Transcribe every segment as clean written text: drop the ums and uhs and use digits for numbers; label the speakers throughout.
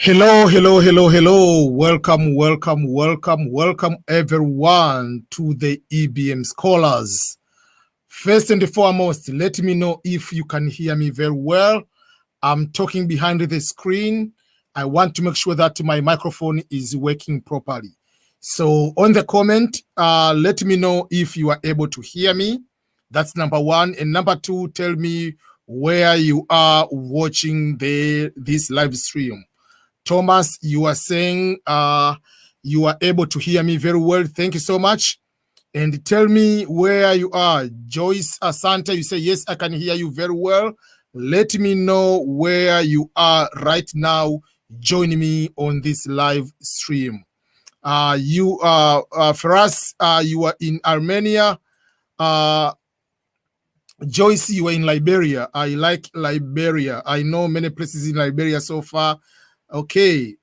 Speaker 1: Hello, hello, hello, hello. Welcome, welcome, welcome, welcome everyone to the EBM Scholars. First and foremost, let me know if you can hear me very well. I'm talking behind the screen. I want to make sure that my microphone is working properly. So on the comment, let me know if you are able to hear me. That's number one. And number two, tell me where you are watching this live stream. Thomas, you are saying you are able to hear me very well. Thank you so much. And tell me where you are. Joyce Asante, you say, yes, I can hear you very well. Let me know where you are right now. Join me on this live stream. Firas, you are in Armenia. Joyce, you are in Liberia. I like Liberia. I know many places in Liberia so far. Okay.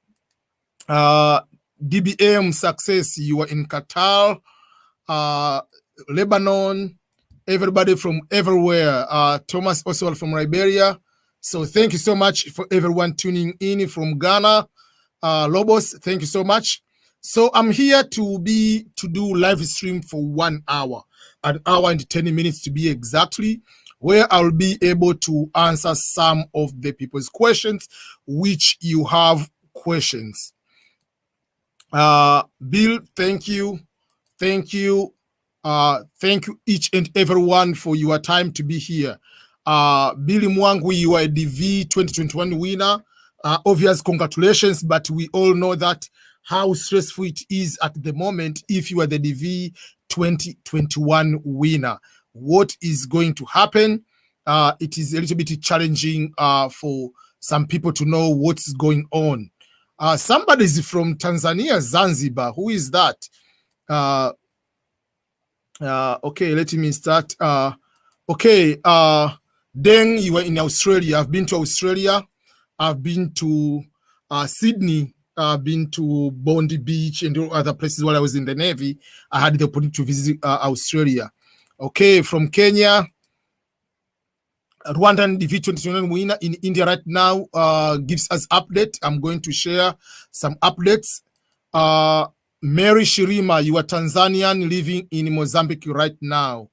Speaker 1: DBM Success, you are in Qatar, Lebanon, everybody from everywhere. Thomas also from Liberia. So thank you so much for everyone tuning in from Ghana. Lobos, thank you so much. So I'm here to do live stream for 1 hour, an hour and 10 minutes to be exactly, where I'll be able to answer some of the people's questions, which you have questions. Bill, thank you. Thank you each and everyone for your time to be here. Billy Mwangu, you are a DV 2021 winner. Obvious congratulations, but we all know that how stressful it is at the moment if you are the DV 2021 winner. What is going to happen? It is a little bit challenging for some people to know what's going on. Somebody is from Tanzania, Zanzibar. Who is that? Okay, let me start. Okay, then you were in Australia. I've been to Australia. I've been to Sydney. I've been to Bondi Beach and other places while I was in the Navy. I had the opportunity to visit Australia. Okay, from Kenya, Rwandan DV 2021 winner in India right now gives us update. I'm going to share some updates. Mary Shirima, you are Tanzanian living in Mozambique right now.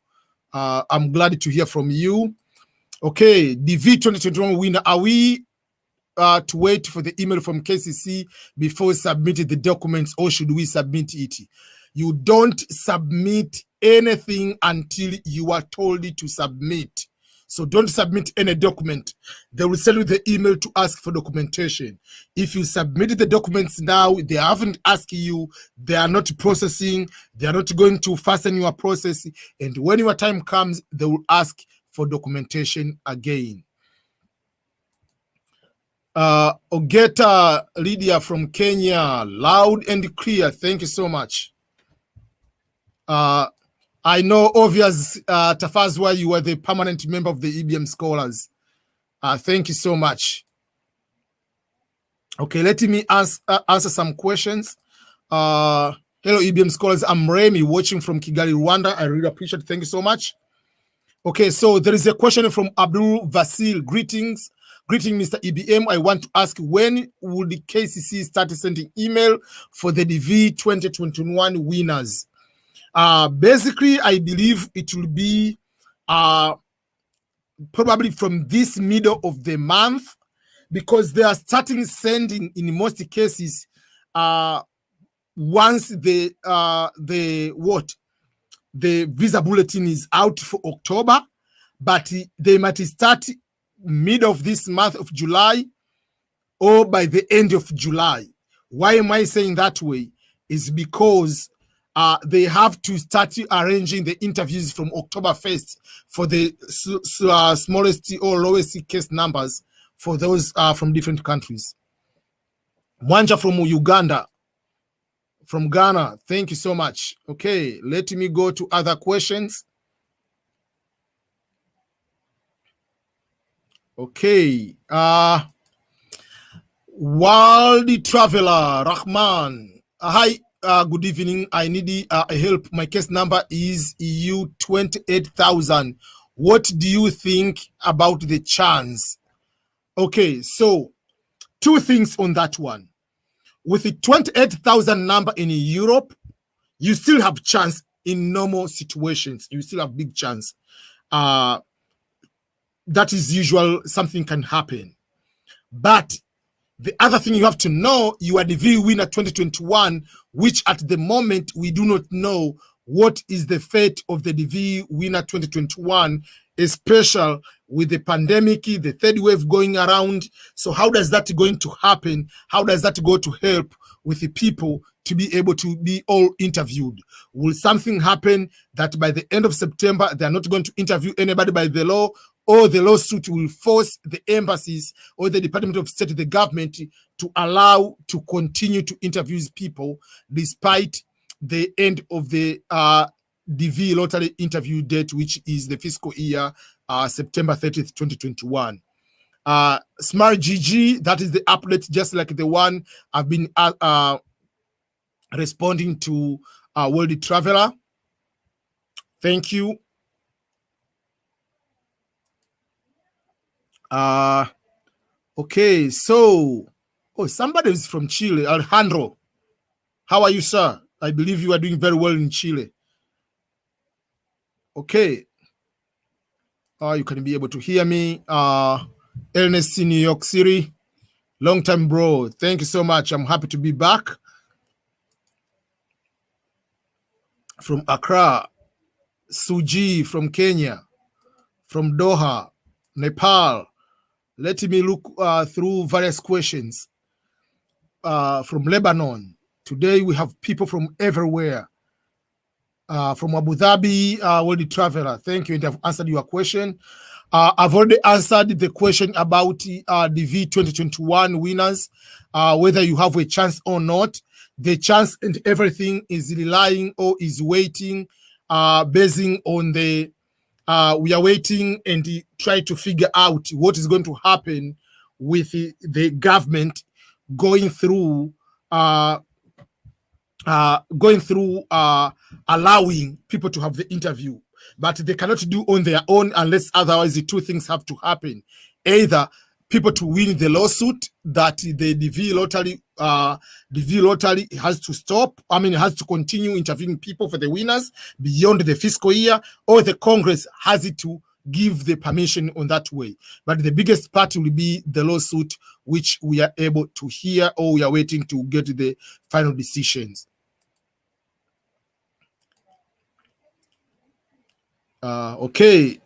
Speaker 1: I'm glad to hear from you. Okay, DV 2021 winner, are we to wait for the email from KCC before submitting the documents, or should we submit it? You don't submit anything until you are told to submit. So don't submit any document. They will send you the email to ask for documentation. If you submitted the documents now, they haven't asked you, they are not processing, they are not going to fasten your process. And when your time comes, they will ask for documentation again. Ogeta Lydia from Kenya, loud and clear. Thank you so much. I know, obvious, Tafazwa, you are the permanent member of the EBM Scholars. Thank you so much. Okay, let me answer some questions. Hello, EBM Scholars. I'm Remy, watching from Kigali, Rwanda. I really appreciate it. Thank you so much. Okay, so there is a question from Abdul Vasil. Greetings, Mr. EBM. I want to ask, when will the KCC start sending email for the DV 2021 winners? Basically, I believe it will be probably from this middle of the month, because they are starting sending in most cases once the visa bulletin is out for October, but they might start mid of this month of July or by the end of July. Why am I saying that way? Is because they have to start arranging the interviews from October 1st for the smallest or lowest case numbers for those from different countries. Mwanja from Uganda, from Ghana, thank you so much. Okay, let me go to other questions. Okay, World Traveler, Rahman. Hi, good evening. I need help. My case number is EU 28,000. What do you think about the chance? Okay, so two things on that one. With the 28,000 number in Europe, you still have chance in normal situations. You still have big chance. That is usual. Something can happen. But the other thing you have to know, you are the DV winner 2021, which at the moment we do not know what is the fate of the DV winner 2021, especially with the pandemic, the third wave going around. So how does that going to happen? How does that go to help with the people to be able to be all interviewed? Will something happen that by the end of September, they're not going to interview anybody by the law, or the lawsuit will force the embassies or the Department of State, the government, to allow to continue to interview people despite the end of the DV lottery interview date, which is the fiscal year September 30th, 2021. Smart GG, that is the update, just like the one I've been responding to World Traveler. Thank you. Okay, so somebody is from Chile. Alejandro, how are you, sir? I believe you are doing very well in Chile. Okay, you can be able to hear me. Ernest in New York City, long time bro. Thank you so much. I'm happy to be back from Accra. Suji from Kenya, from Doha, Nepal. Let me look through various questions from Lebanon. Today we have people from everywhere. From Abu Dhabi, World Traveler. Thank you, and I've answered your question. I've already answered the question about the DV 2021 winners, whether you have a chance or not. The chance and everything is relying or is waiting, basing on the we are waiting and try to figure out what is going to happen with the government going through allowing people to have the interview, but they cannot do on their own unless otherwise the two things have to happen: either people to win the lawsuit that the DV lottery has to stop, has to continue interviewing people for the winners beyond the fiscal year, or the Congress has it to give the permission on that way. But the biggest part will be the lawsuit, which we are able to hear, or we are waiting to get the final decisions. Okay.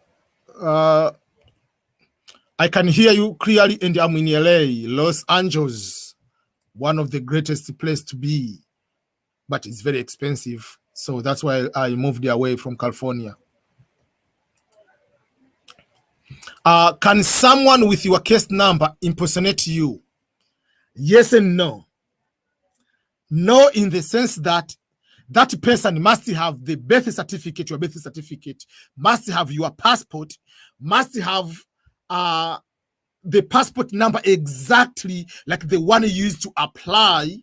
Speaker 1: I can hear you clearly, and I'm in LA, Los Angeles, one of the greatest places to be, but it's very expensive. So that's why I moved away from California. Can someone with your case number impersonate you? Yes and no. No, in the sense that that person must have the birth certificate, your birth certificate, must have your passport, must have the passport number exactly like the one you used to apply.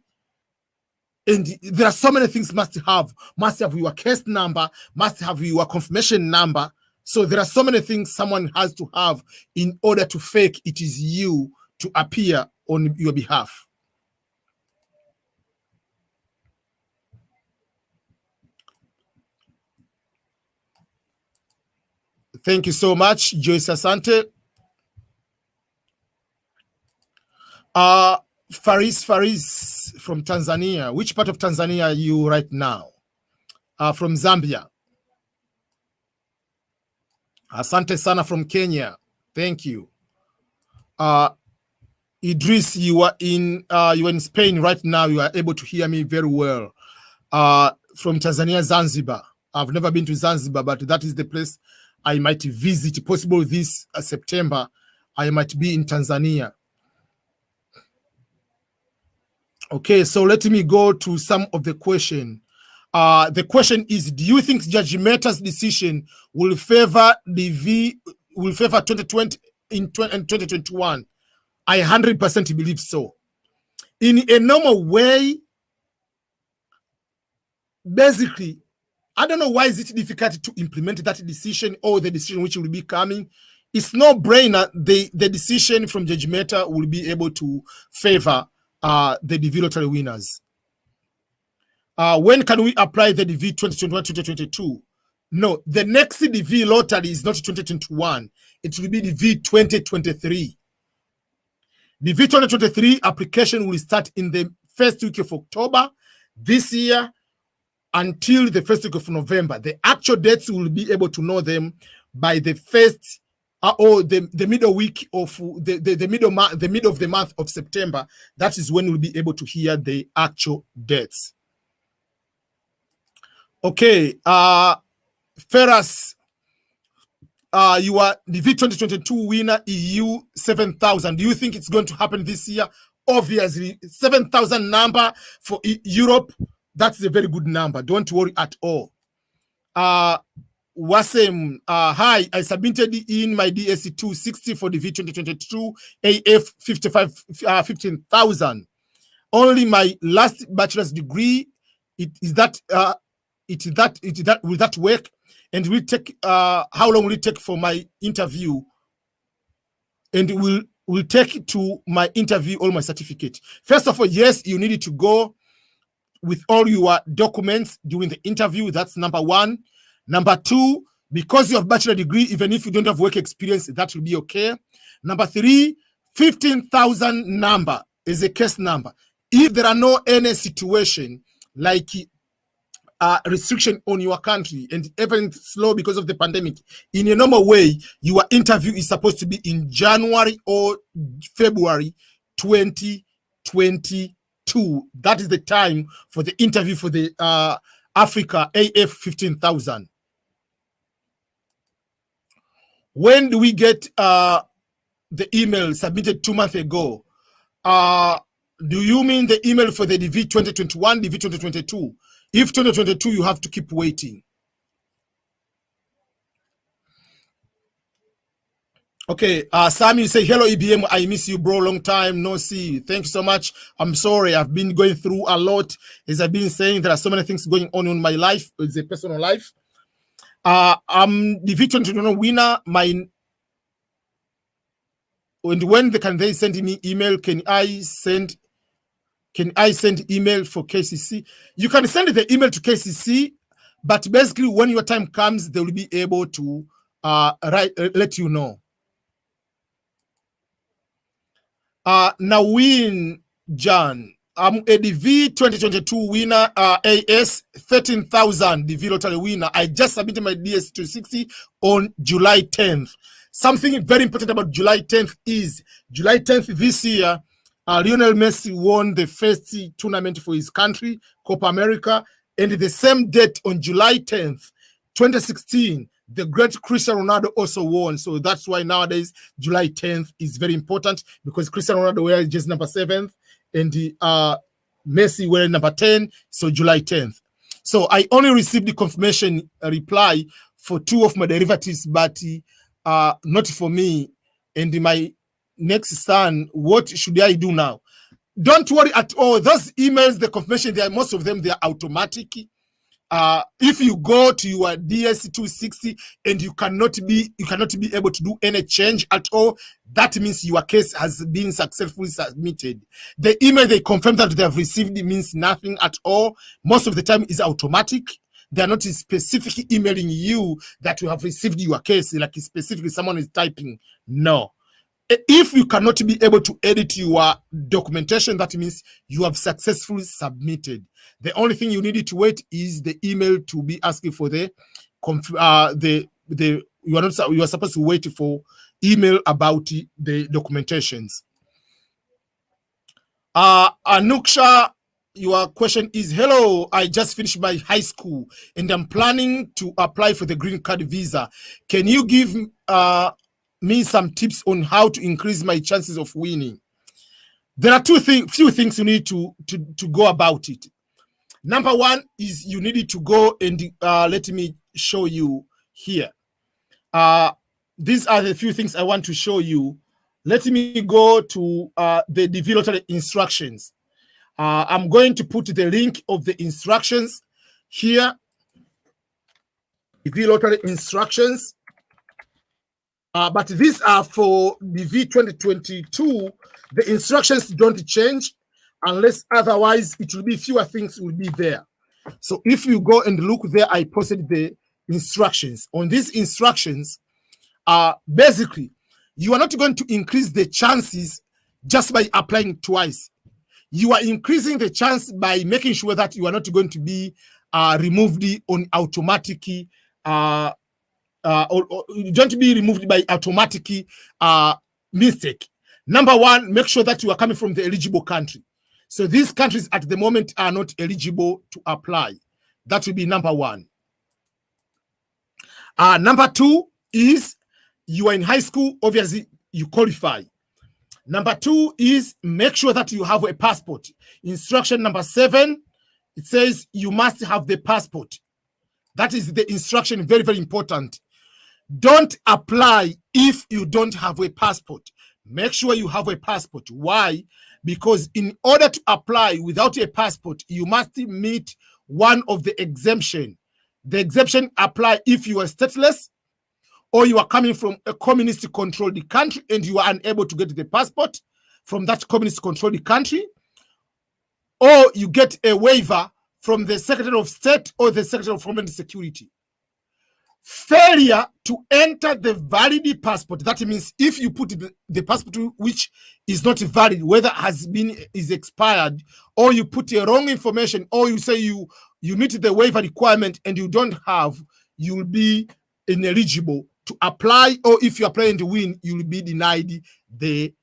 Speaker 1: And there are so many things must have your case number, must have your confirmation number. So there are so many things someone has to have in order to fake it is you to appear on your behalf. Thank you so much, Joyce Asante. Faris from Tanzania. Which part of Tanzania are you right now? From Zambia. Asante sana from Kenya. Thank you. Idris, you are in Spain right now. You are able to hear me very well. From Tanzania, Zanzibar. I've never been to Zanzibar, but that is the place I might visit. Possible this September, I might be in Tanzania. Okay, so let me go to some of the question. The question is: do you think Judge Mehta's decision will favor 2020 in 2021? I 100% believe so. In a normal way, basically, I don't know why is it difficult to implement that decision or the decision which will be coming it's no brainer. The decision from Judge Mehta will be able to favor the DV lottery winners. When can we apply the DV 2021-2022? No, the next DV lottery is not 2021. It will be DV 2023. DV 2023 application will start in the first week of October this year until the first week of November. The actual dates will be able to know them by the first or the middle week of the middle of the month of September. That is when we'll be able to hear the actual dates. Okay, Ferras, you are the DV 2022 winner, EU 7,000. Do you think it's going to happen this year? Obviously, 7,000 number for Europe. That's a very good number. Don't worry at all. Wasem, hi, I submitted in my DSC 260 for the DV 2022 AF 15,000. Only my last bachelor's degree. Will that work? And will take how long will it take for my interview? And will take to my interview all my certificate. First of all, yes, you need to go with all your documents during the interview. That's number one. Number two, because you have bachelor degree, even if you don't have work experience, that will be okay. Number three, 15,000 number is a case number. If there are no any situation like restriction on your country and everything slow because of the pandemic, in a normal way, your interview is supposed to be in January or February 2022. That is the time for the interview for the Africa AF 15,000. When do we get the email submitted 2 months ago? Do you mean the email for the DV 2021, DV 2022? If 2022, you have to keep waiting. Okay, Sam, you say, hello, EBM. I miss you, bro. Long time no see. Thank you so much. I'm sorry. I've been going through a lot. As I've been saying, there are so many things going on in my life. It's a personal life. I'm the V21 winner. And when can they send me email? Can I send email for KCC? You can send the email to KCC, but basically when your time comes, they will be able to let you know. Naween John, I'm a DV 2022 winner, AS 13,000 DV lottery winner. I just submitted my DS 260 on July 10th. Something very important about July 10th is July 10th this year, Lionel Messi won the first tournament for his country, Copa America, and the same date on July 10th, 2016, the great Cristiano Ronaldo also won. So that's why nowadays July 10th is very important, because Cristiano Ronaldo wears just number 7th and Messi wears number 10. So July 10th. So I only received the confirmation reply for 2 of my derivatives, but not for me and my next son. What should I do now? Don't worry at all. Those emails, the confirmation, most of them, they are automatic. If you go to your DSC 260 and you cannot be able to do any change at all, that means your case has been successfully submitted. The email they confirm that they have received means nothing at all. Most of the time is automatic. They are not specifically emailing you that you have received your case, like specifically someone is typing. No. If you cannot be able to edit your documentation, that means you have successfully submitted. The only thing you need to wait is the email to be asking for you are supposed to wait for email about the documentations. Anuksha, your question is, hello, I just finished my high school and I'm planning to apply for the green card visa. Can you give me some tips on how to increase my chances of winning? There are few things you need to go about it. Number one is you need to go and let me show you here. These are the few things I want to show you. Let me go to the DV lottery instructions. I'm going to put the link of the instructions here. DV lottery instructions. But these are for the V2022. The instructions don't change unless otherwise it will be fewer things will be there. So if you go and look there, I posted the instructions. On these instructions, basically, you are not going to increase the chances just by applying twice. You are increasing the chance by making sure that you are not going to be removed on automatic, or you don't be removed by automatic mistake. Number one, make sure that you are coming from the eligible country. So these countries at the moment are not eligible to apply. That will be number one. Number two is you are in high school, obviously you qualify. Number two is make sure that you have a passport. Instruction number 7, it says you must have the passport. That is the instruction, very, very important. Don't apply if you don't have a passport. Make sure you have a passport. Why? Because in order to apply without a passport, you must meet one of the exemption. The exemption apply if you are stateless, or you are coming from a communist-controlled country and you are unable to get the passport from that communist-controlled country, or you get a waiver from the Secretary of State or the Secretary of Homeland Security. Failure to enter the valid passport, that means if you put the passport which is not valid, whether is expired, or you put a wrong information, or you say you meet the waiver requirement and you don't have, you will be ineligible to apply, or if you apply and win, you will be denied the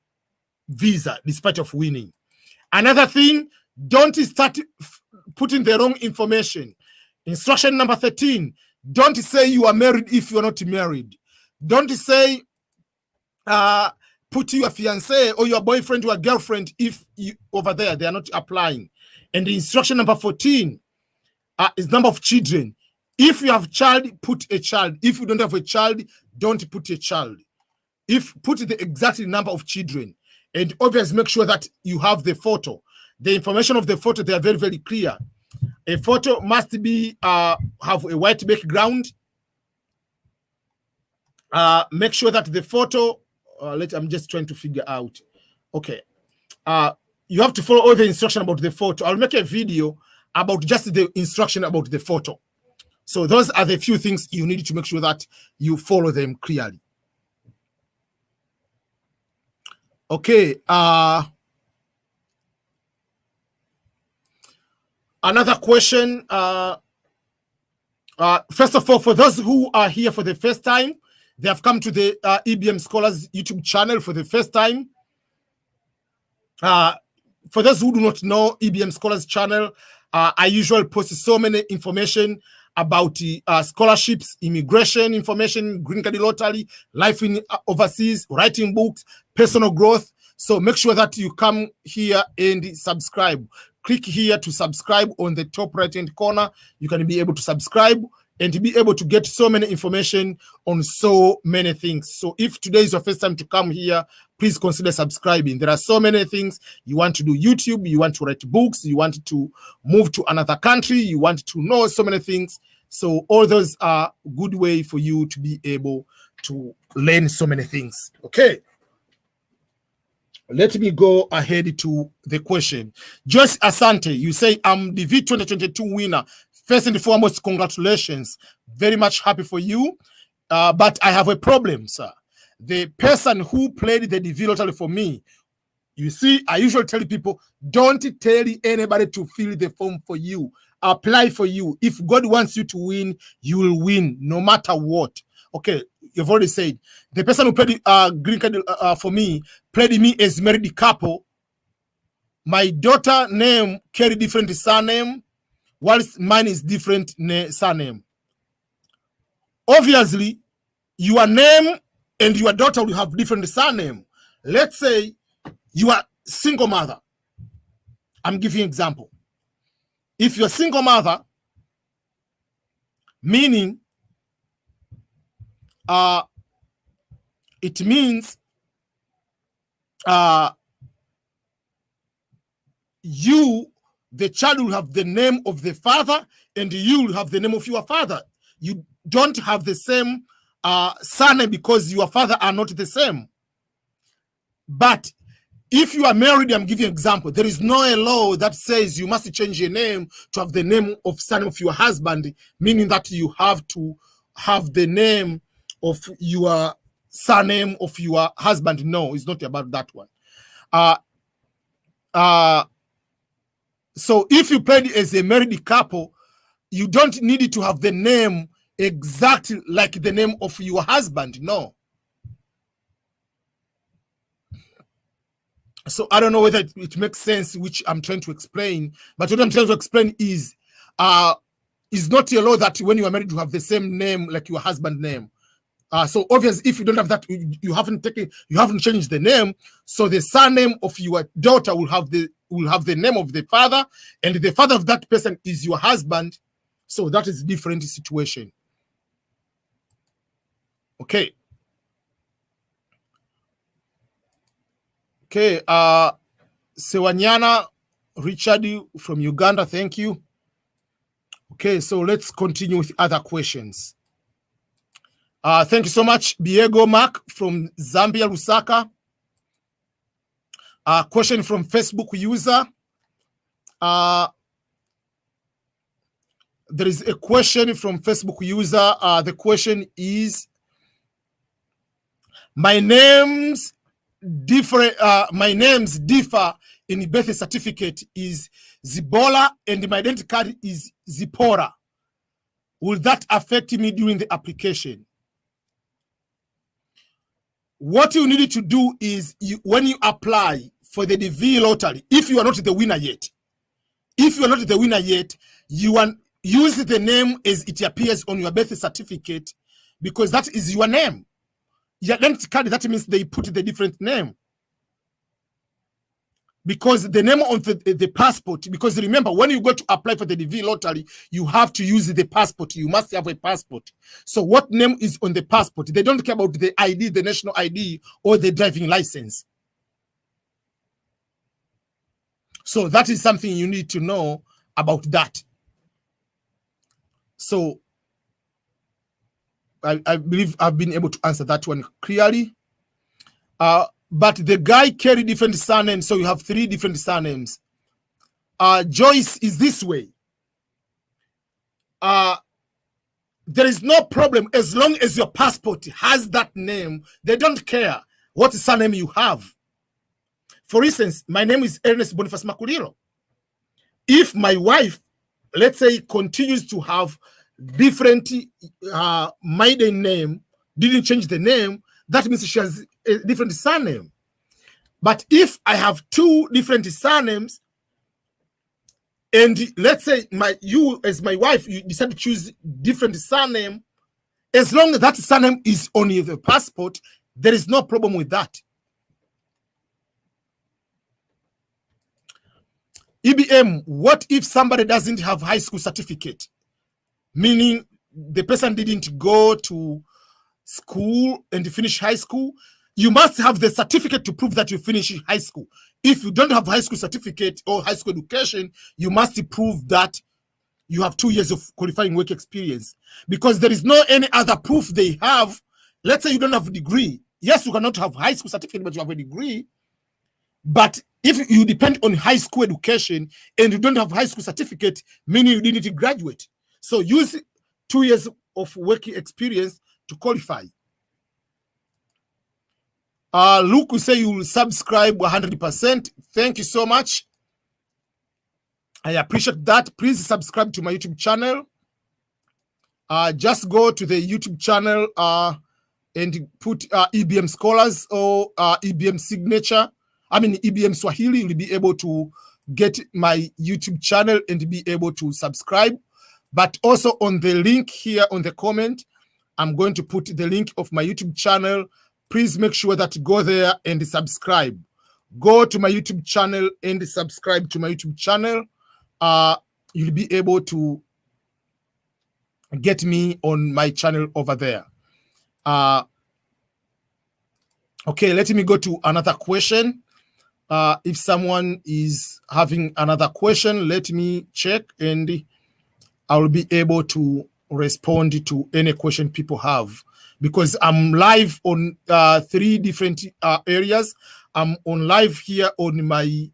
Speaker 1: visa despite of winning. Another thing, don't start putting the wrong information. Instruction number 13, don't say you are married if you are not married. Don't say put your fiance or your boyfriend or girlfriend if you over there they are not applying. And the instruction number 14 is number of children. If you have child, put a child. If you don't have a child, don't put a child. Put the exact number of children. And obviously make sure that you have the photo. The information of the photo, they are very, very clear. A photo must be have a white background. Make sure that the photo, I'm just trying to figure out. Okay. You have to follow all the instruction about the photo. I'll make a video about just the instruction about the photo. So those are the few things you need to make sure that you follow them clearly. Okay. Another question. First of all, for those who are here for the first time, they have come to the EBM Scholars YouTube channel for the first time. For those who do not know EBM Scholars channel, I usually post so many information about scholarships, immigration information, green card lottery, life in overseas, writing books, personal growth. So make sure that you come here and subscribe. Click here to subscribe on the top right-hand corner. You can be able to subscribe and be able to get so many information on so many things. So if today is your first time to come here, please consider subscribing. There are so many things. You want to do YouTube, you want to write books, you want to move to another country, you want to know so many things. So all those are good way for you to be able to learn so many things. Okay. Let me go ahead to the question. Joyce Asante, you say, I'm the V2022 winner. First and foremost, congratulations. Very much happy for you. But I have a problem, sir. The person who played the DV lottery for me, you see, I usually tell people, don't tell anybody to fill the form for you. Apply for you. If God wants you to win, you will win no matter what. Okay, you've already said. The person who played green card for me played me as married couple. My daughter name carry different surname, whilst mine is different surname. Obviously, your name and your daughter will have different surname. Let's say you are single mother. I'm giving you an example. If you're a single mother, meaning it means you, the child, will have the name of the father and you will have the name of your father. You don't have the same surname because your father are not the same. But if you are married, I'm giving you an example. There is no law that says you must change your name to have the name of son of your husband, meaning that you have to have the name of your surname of your husband. No, it's not about that one. So if you played as a married couple, you don't need to have the name exactly like the name of your husband. No. So I don't know whether it makes sense, which I'm trying to explain. But what I'm trying to explain is not a law that when you are married, you have the same name like your husband's name. So obviously, if you don't have that, you haven't changed the name. So the surname of your daughter will have the name of the father, and the father of that person is your husband. So that is a different situation. Okay. Okay. Sewanyana Richard from Uganda, thank you. Okay, so let's continue with other questions. Thank you so much, Biego Mark from Zambia, Lusaka. Question from Facebook user. There is a question from Facebook user. The question is, my names differ in birth certificate is Zibola and my identity card is Zipora. Will that affect me during the application? What you need to do is, when you apply for the DV lottery, if you are not the winner yet, use the name as it appears on your birth certificate, because that is your name. Your identity card, that means they put the different name. Because the name on the passport, because remember, when you go to apply for the DV lottery, you have to use the passport. You must have a passport. So what name is on the passport? They don't care about the ID, the national ID, or the driving license. So that is something you need to know about that. So I believe I've been able to answer that one clearly. But the guy carried different surnames, so you have 3 different surnames. Joyce is this way. There is no problem as long as your passport has that name. They don't care what surname you have. For instance, my name is Ernest Boniface Makuliro. If my wife, let's say, continues to have different maiden name, didn't change the name, that means she has a different surname. But if I have 2 different surnames, and let's say you as my wife, you decide to choose different surname, as long as that surname is on the passport, there is no problem with that. EBM, what if somebody doesn't have high school certificate? Meaning the person didn't go to school and finish high school. You must have the certificate to prove that you finished high school. If you don't have high school certificate or high school education, you must prove that you have 2 years of qualifying work experience, because there is no any other proof they have. Let's say you don't have a degree. Yes, you cannot have high school certificate, but you have a degree. But if you depend on high school education and you don't have high school certificate, meaning you didn't graduate. So use 2 years of working experience to qualify. Luke will say you will subscribe 100%. Thank you so much. I appreciate that. Please subscribe to my YouTube channel. Just go to the YouTube channel and put EBM Scholars or EBM Signature. EBM Swahili. You'll be able to get my YouTube channel and be able to subscribe. But also on the link here on the comment, I'm going to put the link of my YouTube channel. Please make sure that you go there and subscribe. Go to my YouTube channel and subscribe to my YouTube channel. You'll be able to get me on my channel over there. Okay, let me go to another question. If someone is having another question, let me check and I will be able to respond to any question people have, because I'm live on 3 different areas. I'm on live here on my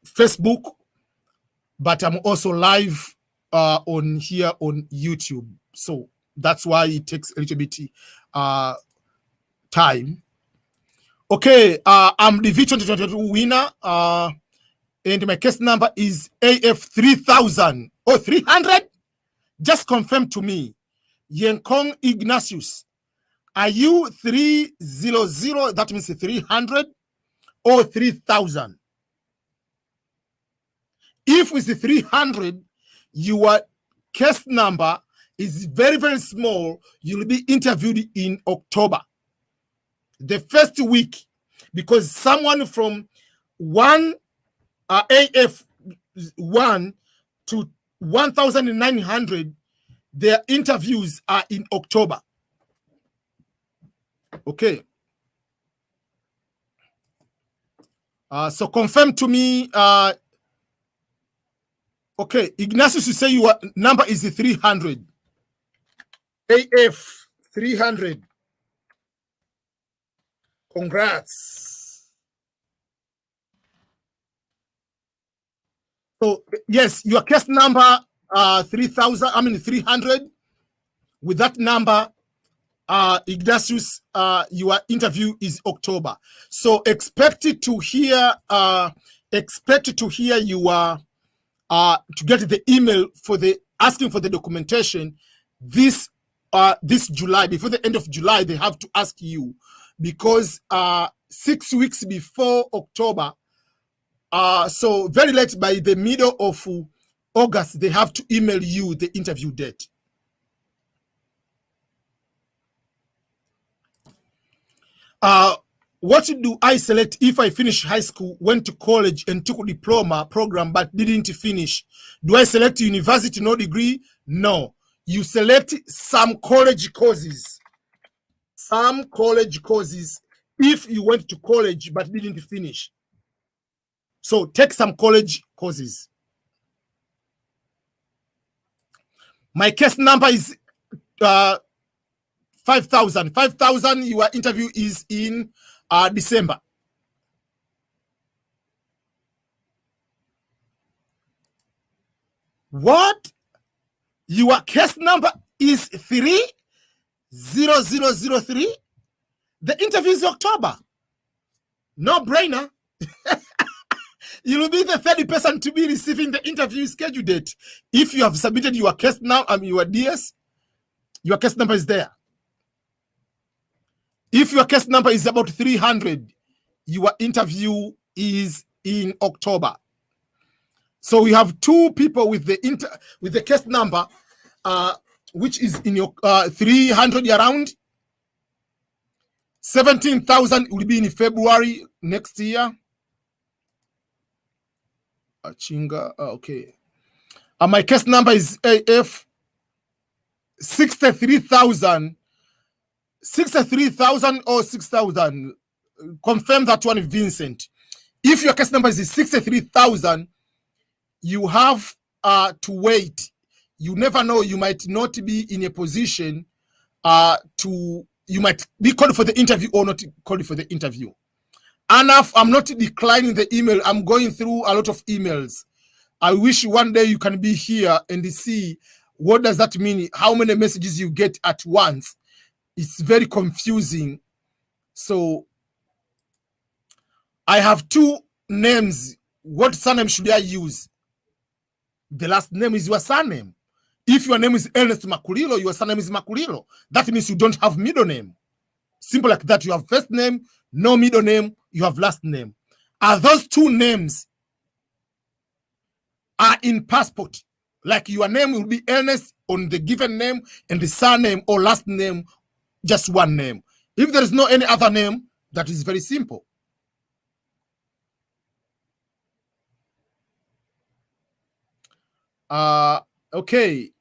Speaker 1: Facebook, but I'm also live on here on YouTube. So that's why it takes a little bit time. Okay, I'm the V2022 winner, and my case number is AF3000 or 300. Just confirm to me, Yenkong Ignatius, are you 300? That means 300 or 3000. If it's 300, your case number is very, very small. You'll be interviewed in October, the first week, because someone from AF1 to 1900, their interviews are in October. Okay. So confirm to me. Okay, Ignatius, you say your number is 300. AF 300. Congrats. So yes, your case number 300. With that number, Ignatius, your interview is October. So expect to hear your to get the email for the asking for the documentation this July. Before the end of July, they have to ask you, because 6 weeks before October, so very late, by the middle of August, they have to email you the interview date. What do I select if I finish high school, went to college and took a diploma program but didn't finish? Do I select university, no degree? No. You select some college courses. Some college courses if you went to college but didn't finish. So take some college courses. My case number is 5,000. 5,000, your interview is in December. What? Your case number is 30003? The interview is October. No brainer. You will be the third person to be receiving the interview schedule date. If you have submitted your case now, your DS, your case number is there. If your case number is about 300, your interview is in October. So we have 2 people with the case number, which is in your 300 around. 17,000 will be in February next year. Chinga, okay. My case number is AF 63,000. 63,000 or 6,000. Confirm that one, Vincent. If your case number is 63,000, you have to wait. You never know. You might not be in a position you might be called for the interview or not called for the interview. Enough, I'm not declining the email. I'm going through a lot of emails. I wish one day you can be here and see what does that mean, how many messages you get at once. It's very confusing. So I have 2 names. What surname should I use? The last name is your surname. If your name is Ernest Makulilo, your surname is Makulilo. That means you don't have middle name. Simple like that. You have first name, no middle name, you have last name. Are those 2 names are in passport? Like your name will be Ernest on the given name, and the surname or last name, just one name. If there is no any other name, that is very simple. Okay.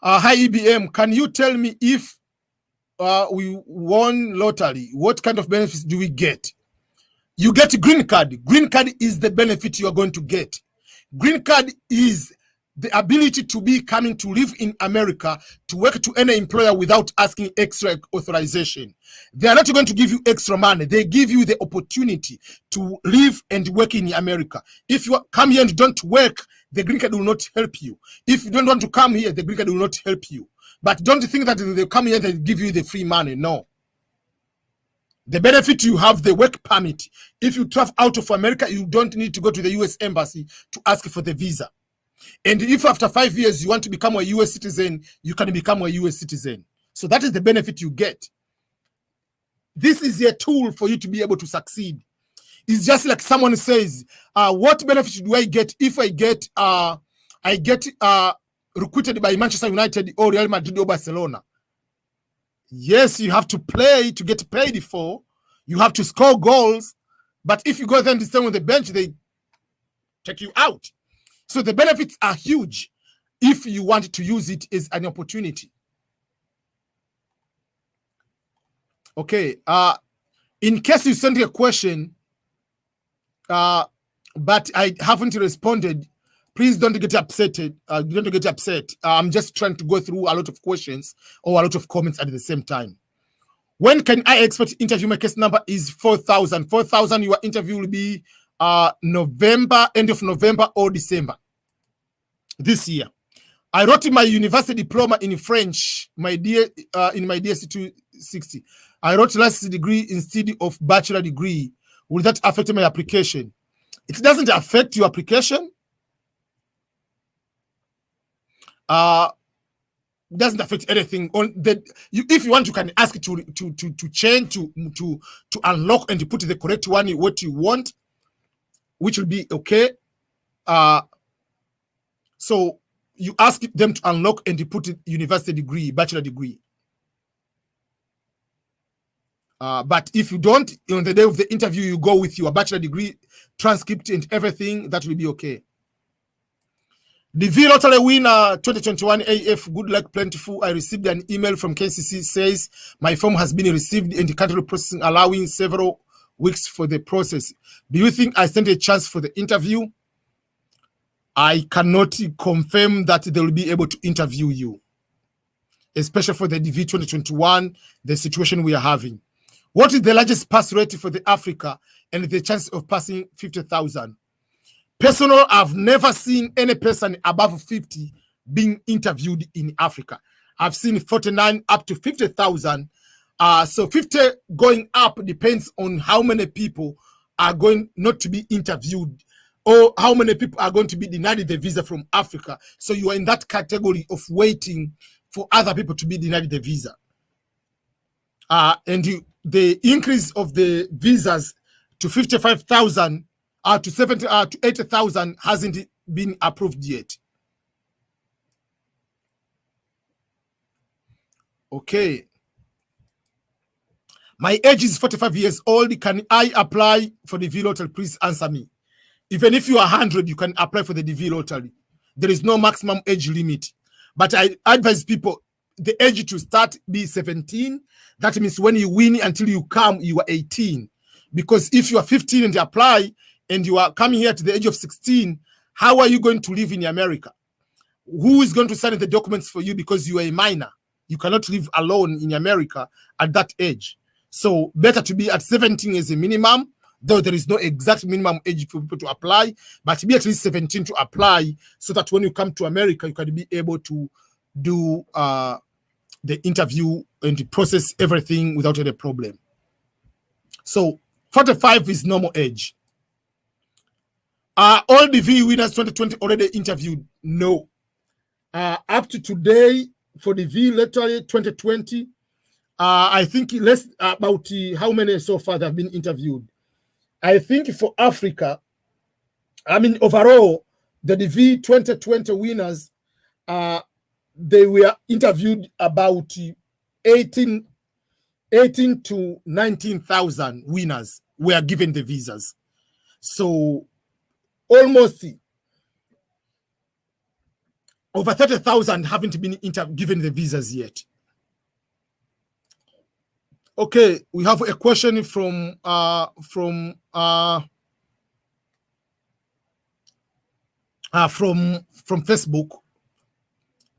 Speaker 1: Hi EBM, can you tell me if we won lottery, what kind of benefits do we get? You get green card. Green card is the benefit you are going to get. Green card is the ability to be coming to live in America, to work to any employer without asking extra authorization. They are not going to give you extra money. They give you the opportunity to live and work in America. If you come here and don't work, the green card will not help you. If you don't want to come here, the green card will not help you. But don't think that they come here and they give you the free money. No. The benefit, you have the work permit. If you travel out of America, you don't need to go to the US Embassy to ask for the visa. And if after 5 years you want to become a US citizen, you can become a US citizen. So that is the benefit you get. This is a tool for you to be able to succeed. It's just like someone says, what benefit do I get if I get recruited by Manchester United or Real Madrid or Barcelona? Yes, you have to play to get paid for. You have to score goals. But if you go there and stand on the bench, they take you out. So the benefits are huge if you want to use it as an opportunity. Okay. In case you send a question, but I haven't responded, please don't get upset. Don't get upset. I'm just trying to go through a lot of questions or a lot of comments at the same time. When can I expect interview? My case number is 4,000. 4,000, your interview will be November, end of November or December this year. I wrote my university diploma in French, in my DSC 260. I wrote last degree instead of bachelor degree. Will that affect my application? It doesn't affect your application. Doesn't affect anything. On the if you want, you can ask to change to unlock and to put the correct one, what you want, which will be okay. So you ask them to unlock and to put it university degree, bachelor degree. But if you don't, on the day of the interview, you go with your bachelor degree transcript and everything, that will be okay. The V Lottery winner 2021 AF, good luck plentiful. I received an email from KCC says my form has been received and the country processing, allowing several weeks for the process. Do you think I stand a chance for the interview? I cannot confirm that they will be able to interview you, especially for the DV 2021, the situation we are having. What is the largest pass rate for the Africa and the chance of passing 50,000? Personal, I've never seen any person above 50 being interviewed in Africa. I've seen 49 up to 50,000. So 50 going up depends on how many people are going not to be interviewed or how many people are going to be denied the visa from Africa. So you are in that category of waiting for other people to be denied the visa. The increase of the visas to 55,000 to 70 to 80,000 hasn't been approved yet. Okay. My age is 45 years old. Can I apply for the V Lottery? Please answer me. Even if you are 100, you can apply for the V Lottery. There is no maximum age limit. But I advise people, the age to start be 17. That means when you win until you come, you are 18. Because if you are 15 and you apply, and you are coming here to the age of 16, how are you going to live in America? Who is going to sign the documents for you because you are a minor? You cannot live alone in America at that age. So better to be at 17 as a minimum, though there is no exact minimum age for people to apply, but be at least 17 to apply so that when you come to America, you can be able to do the interview and process everything without any problem. So 45 is normal age. All the V winners 2020 already interviewed? No. Up to today for the V Lottery 2020, I think less about how many so far have been interviewed. I think for Africa, I mean overall, the V 2020 winners, they were interviewed about 18 to 19,000 winners were given the visas. So almost over 30,000 haven't been given the visas yet. Okay, we have a question from Facebook,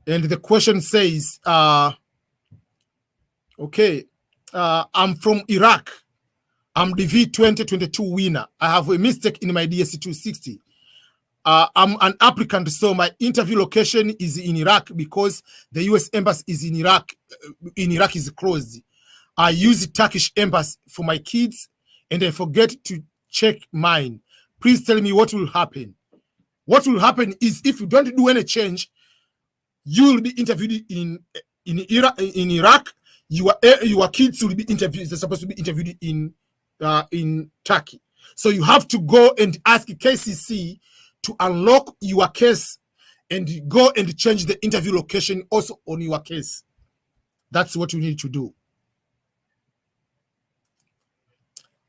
Speaker 1: and the question says, okay, I'm from Iraq. I'm the V2022 winner. I have a mistake in my DSC 260. I'm an applicant, so my interview location is in Iraq because the U.S. embassy is in Iraq. In Iraq is closed. I use the Turkish embassy for my kids, and I forget to check mine. Please tell me what will happen. What will happen is if you don't do any change, you will be interviewed in Iraq. Your kids will be interviewed. They're supposed to be interviewed in Turkey. So you have to go and ask KCC to unlock your case and go and change the interview location also on your case. That's what you need to do.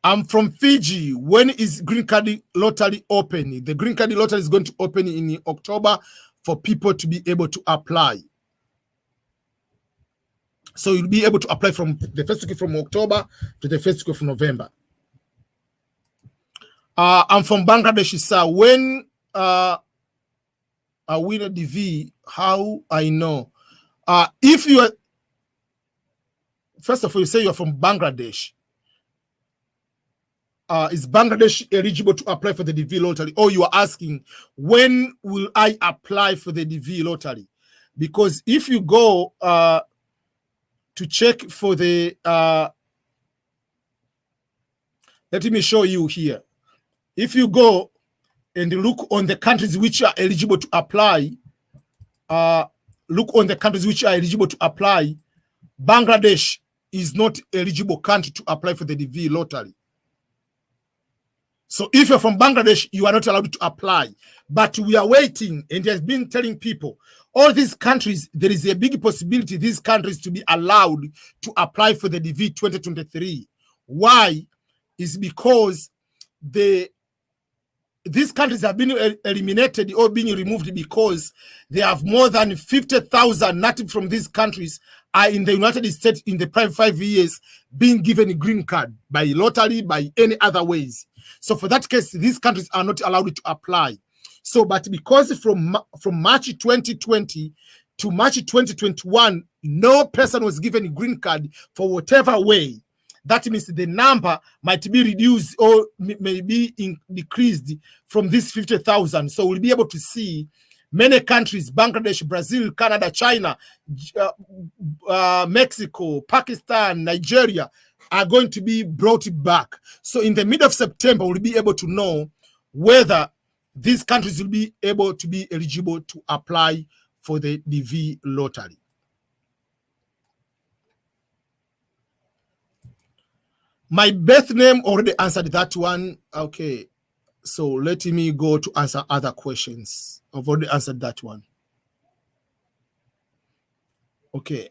Speaker 1: I'm from Fiji. When is green card lottery open? The green card lottery is going to open in October for people to be able to apply. So you'll be able to apply from the first week from October to the first week of November. I'm from Bangladesh, sir. When I win a DV, how I know? If you are, first of all, you say you're from Bangladesh. Is Bangladesh eligible to apply for the DV lottery? Or you are asking, when will I apply for the DV lottery? Because if you go to check for the, let me show you here. If you go and look on the countries which are eligible to apply, Bangladesh is not eligible country to apply for the DV lottery. So if you're from Bangladesh, you are not allowed to apply. But we are waiting, and has been telling people, all these countries, there is a big possibility these countries to be allowed to apply for the DV 2023. Why? Is because these countries have been eliminated or being removed because they have more than 50,000 native from these countries are in the United States in the prior 5 years being given a green card by lottery, by any other ways. So for that case, these countries are not allowed to apply. So, but because from March 2020 to March 2021, no person was given a green card for whatever way, that means the number might be reduced or may be decreased from this 50,000. So we'll be able to see many countries, Bangladesh, Brazil, Canada, China, Mexico, Pakistan, Nigeria, are going to be brought back. So in the middle of September, we'll be able to know whether these countries will be able to be eligible to apply for the DV lottery. My birth name already answered that one. Okay, so let me go to answer other questions. I've already answered that one. Okay.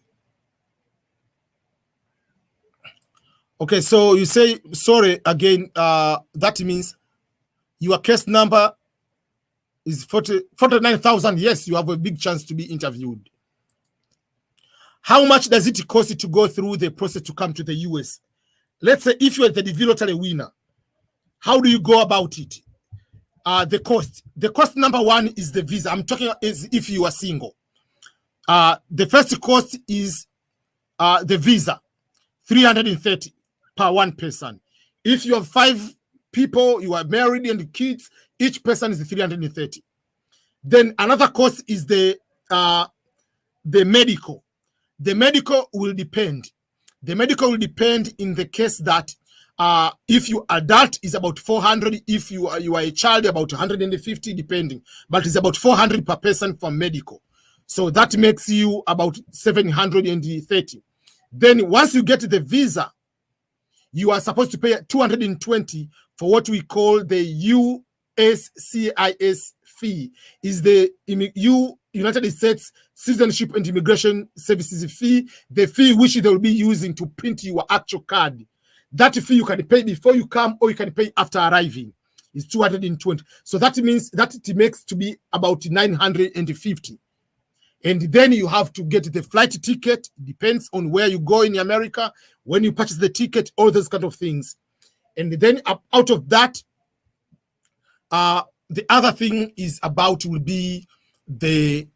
Speaker 1: Okay, so you say, sorry, again, that means your case number is 49,000. Yes, you have a big chance to be interviewed. How much does it cost to go through the process to come to the US? Let's say if you are the DV lottery winner, how do you go about it? The cost number one is the visa. I'm talking is if you are single. The first cost is the visa, 330 per one person. If you have 5 people, you are married and kids, each person is 330. Then another cost is the medical. The medical will depend. The medical will depend in the case that if you adult is about 400, if you are a child about 150, depending, but it's about 400 per person for medical. So that makes you about 730. Then once you get the visa, you are supposed to pay 220 for what we call the USCIS fee. Is the United States Citizenship and Immigration Services fee, the fee which they will be using to print your actual card. That fee you can pay before you come or you can pay after arriving. It's 220. So that means that it makes to be about 950. And then you have to get the flight ticket. It depends on where you go in America, when you purchase the ticket, all those kind of things. And then out of that, the other thing is about will be the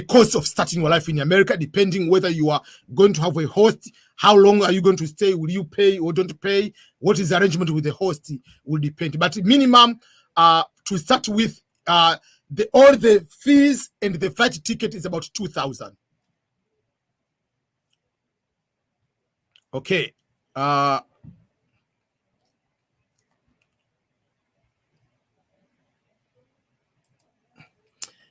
Speaker 1: cost of starting your life in America, depending whether you are going to have a host, how long are you going to stay, will you pay or don't pay, what is the arrangement with the host will depend. But minimum to start with, all the fees and the flight ticket is about $2,000. Okay.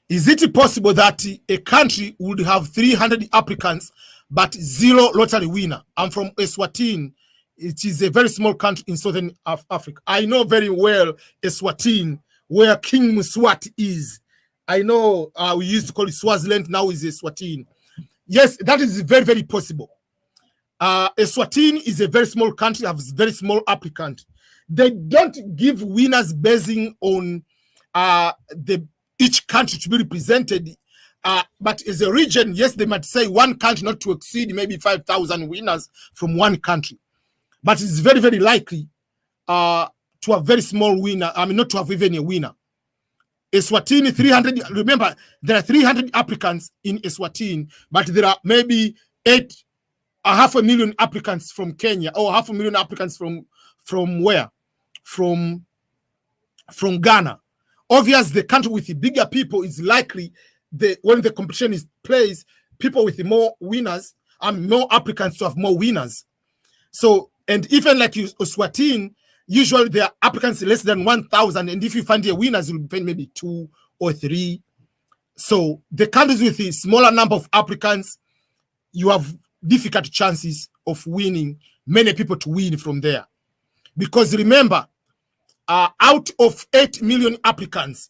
Speaker 1: Is it possible that a country would have 300 applicants but 0 lottery winner? I'm from Eswatini. It is a very small country in southern Africa. I know very well Eswatini, where King Mswati is. I know we used to call it Swaziland, now is Eswatini. Yes, that is very, very possible. Eswatini is a very small country, has very small applicant. They don't give winners basing on each country to be represented, but as a region, yes, they might say one country not to exceed maybe 5,000 winners from one country, but it's very, very likely to have very small winner. I mean, not to have even a winner. Eswatini 300. Remember, there are 300 applicants in Eswatini, but there are maybe 500,000 applicants from Kenya, or 500,000 applicants from where? From Ghana. Obviously, the country with the bigger people is likely when the competition is plays, people with more winners and more applicants to have more winners. So, and even like Eswatini, usually there are applicants less than 1,000, and if you find your winners, you'll find maybe 2 or 3. So the countries with a smaller number of applicants, you have difficult chances of winning, many people to win from there. Because remember, out of 8 million applicants,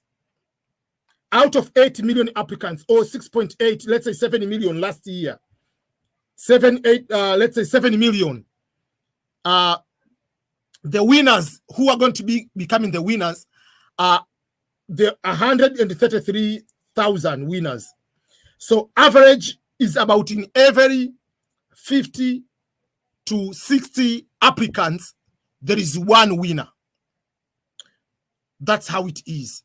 Speaker 1: or 6.8, let's say 7 million last year, let's say 7 million, the winners who are going to be becoming the winners are the 133,000 winners. So average is about in every 50 to 60 applicants, there is one winner. That's how it is.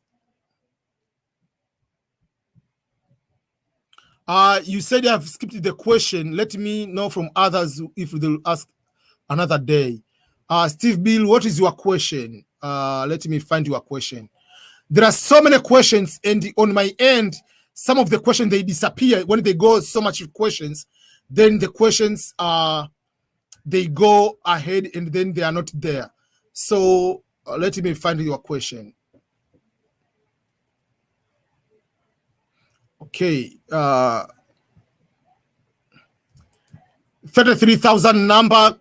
Speaker 1: You said you have skipped the question. Let me know from others if they'll ask another day. Steve Bill, what is your question? Let me find your question. There are so many questions, and on my end, some of the questions, they disappear when they go so much questions. Then the questions they go ahead and then they are not there. So let me find your question. Okay. 33,000 number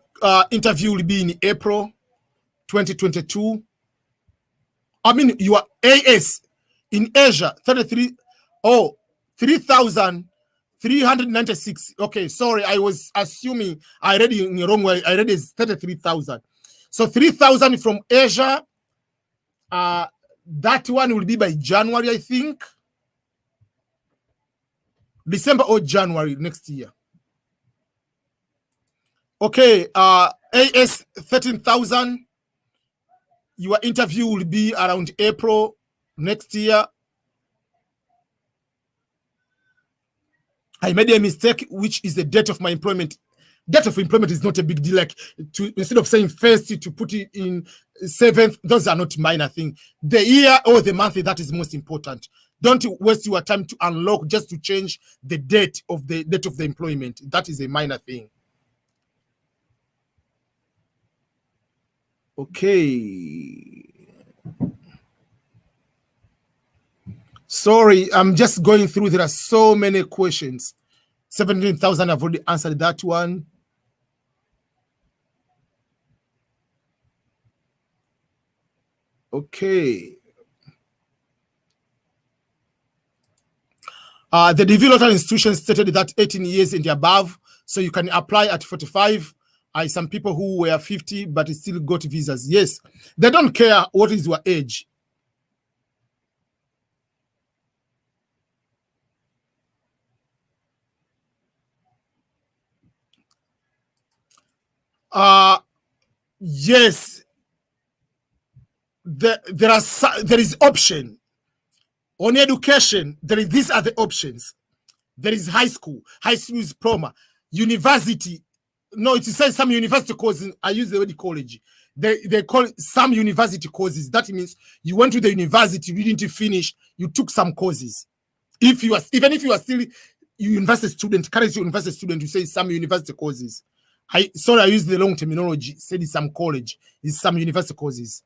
Speaker 1: interview will be in April 2022. I mean, your AS in Asia, 3,396. Okay, sorry, I was assuming I read it in the wrong way. I read it as 33,000. So 3,000 from Asia. That one will be by January, I think. December or January next year. Okay, AS 13,000. Your interview will be around April next year. I made a mistake, which is the date of my employment. Date of employment is not a big deal. Like, instead of saying first, to put it in 7th, those are not minor things. The year or the month, that is most important. Don't waste your time to unlock just to change the date of the employment. That is a minor thing. Okay. Sorry, I'm just going through. There are so many questions. 17,000, I've already answered that one. Okay. The developer institution stated that 18 years and above, so you can apply at 45. Some people who were 50 but still got visas. Yes, they don't care what is your age. Yes, there is option on education. These are the options. There is high school. High school is promo. University. No, it says some university courses. I use the word college. They call it some university courses. That means you went to the university, you didn't finish, you took some courses. Even if you are still university student, currently university student, you say some university courses. I use the long terminology. Said it's some college. It's some university courses.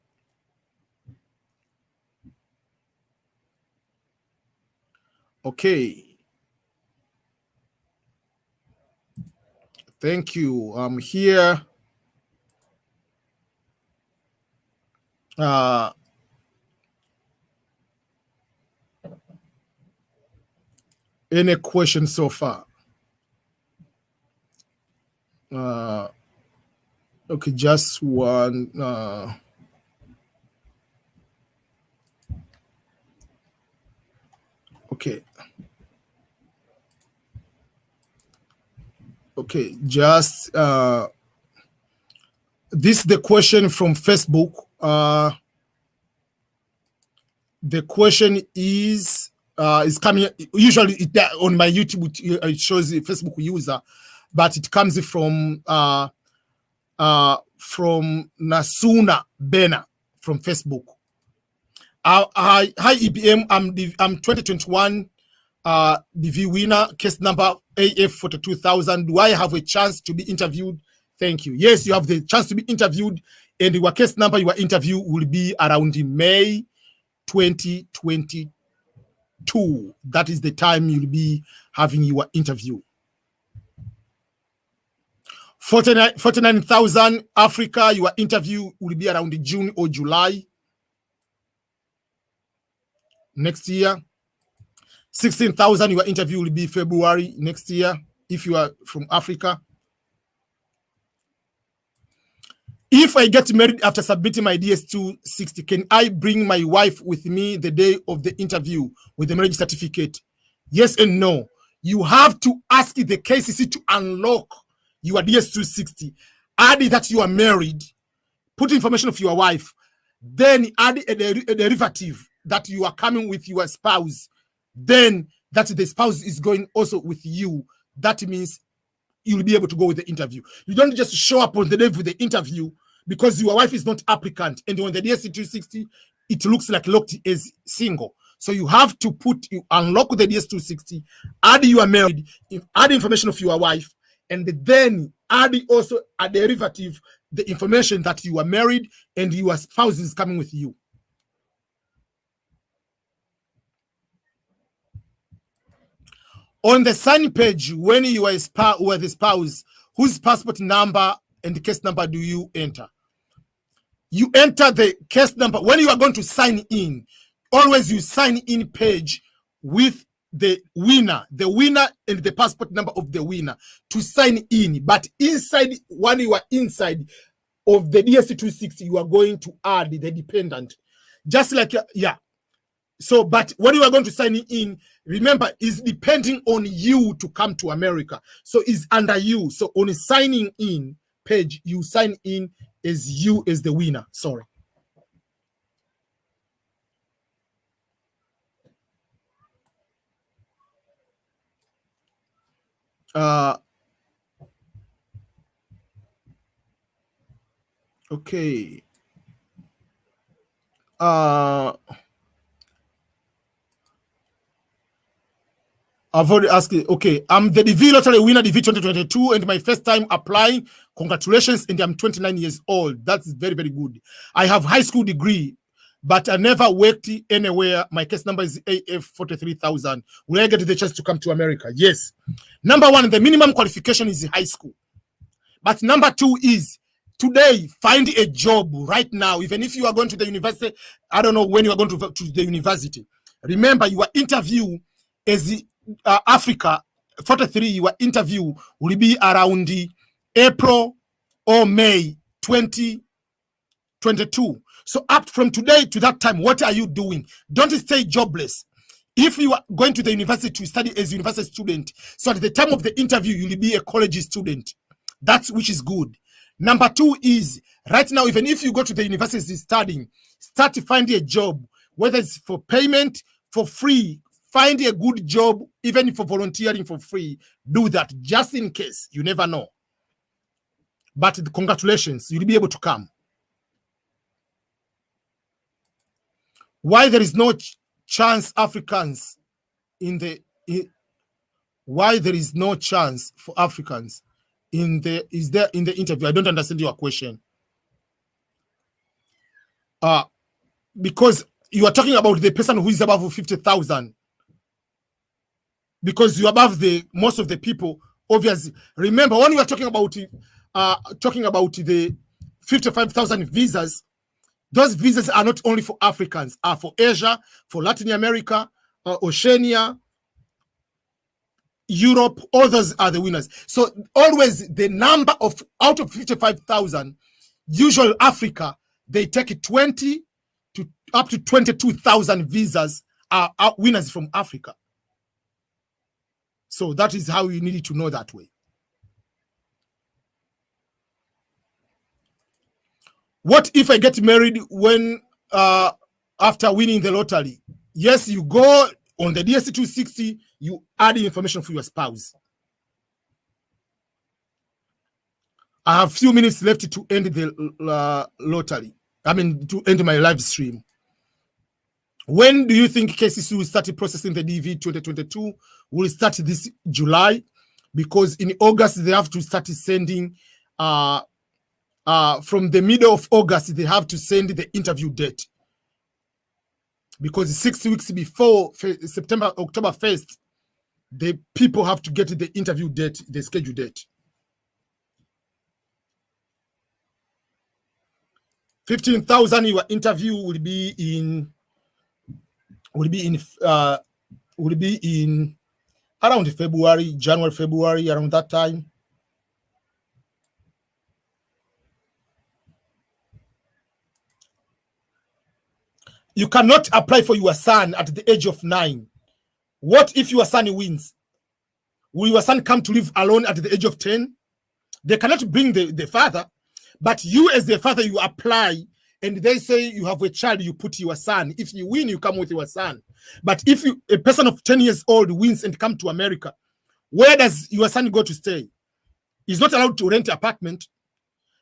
Speaker 1: Okay. Thank you. I'm here. Any questions so far? Okay, just one. Okay. Okay, just this is the question from Facebook. The question is coming. Usually on my YouTube it shows the Facebook user, but it comes from Nasuna Bena from Facebook. Hi EBM. I'm 2021 DV winner, case number AF 42000. Do I have a chance to be interviewed? Thank you. Yes, you have the chance to be interviewed, and your case number, your interview will be around May 2022. That is the time you'll be having your interview. 49,000 Africa, your interview will be around June or July next year. 16,000, your interview will be February next year if you are from Africa. If I get married after submitting my DS-260, can I bring my wife with me the day of the interview with the marriage certificate? Yes and no. You have to ask the KCC to unlock your DS-260. Add that you are married. Put information of your wife. Then add a derivative that you are coming with your spouse. Then that the spouse is going also with you. That means you'll be able to go with the interview. You don't just show up on the day with the interview because your wife is not applicant, and on the DS-260 it looks like locked as single. So you have to unlock the DS-260, add you are married, add information of your wife, and then add also a derivative, the information that you are married and your spouse is coming with you. On the sign page, when you are the spouse, whose passport number and the case number do you enter? You enter the case number. When you are going to sign in, always you sign in page with the winner and the passport number of the winner to sign in. But inside, when you are inside of the DS-260, you are going to add the dependent. Just like, yeah. So, but when you are going to sign in, remember, is depending on you to come to America. So it's under you. So on a signing in page, you sign in as you as the winner. Sorry. Okay. I've already asked it. Okay, I'm the DV lottery winner, DV 2022, and my first time applying. Congratulations, and I'm 29 years old. That's very, very good. I have high school degree, but I never worked anywhere. My case number is AF 43,000. Will I get the chance to come to America? Yes. Number one, the minimum qualification is high school. But number two is today, find a job right now. Even if you are going to the university, I don't know when you are going to the university. Remember, your interview is Africa 43. Your interview will be around April or May 2022. So up from today to that time, what are you doing? Don't stay jobless. If you are going to the university to study as a university student, so at the time of the interview, you'll be a college student. That's which is good. Number two is, right now, even if you go to the university studying, start to find a job, whether it's for payment, for free. Find a good job, even for volunteering for free. Do that, just in case. You never know. But congratulations, you'll be able to come. Why there is no chance Africans why there is no chance for Africans in the interview? I don't understand your question. Because you are talking about the person who is above 50,000. Because you're above the most of the people, obviously. Remember, when we are talking about the 55,000 visas, those visas are not only for Africans, are for Asia, for Latin America, Oceania, Europe. All those are the winners. So always the number of out of 55,000, usually Africa, they take 20 to up to 22,000 visas are winners from Africa. So that is how you need to know that way. What if I get married when after winning the lottery? Yes, you go on the DSC 260, you add information for your spouse. I have few minutes left to end the lottery. I mean, to end my live stream. When do you think KCC will start processing the DV 2022? Will start this July, because in August they have to start sending. From the middle of August they have to send the interview date, because 6 weeks before October 1st, the people have to get the interview date, the schedule date. 15,000. Your interview will be in around January, February, around that time. You cannot apply for your son at the age of 9. What if your son wins? Will your son come to live alone at the age of 10? They cannot bring the father, but you as the father, you apply, and they say you have a child, you put your son. If you win, you come with your son. But if a person of 10 years old wins and come to America, where does your son go to stay? He's not allowed to rent an apartment.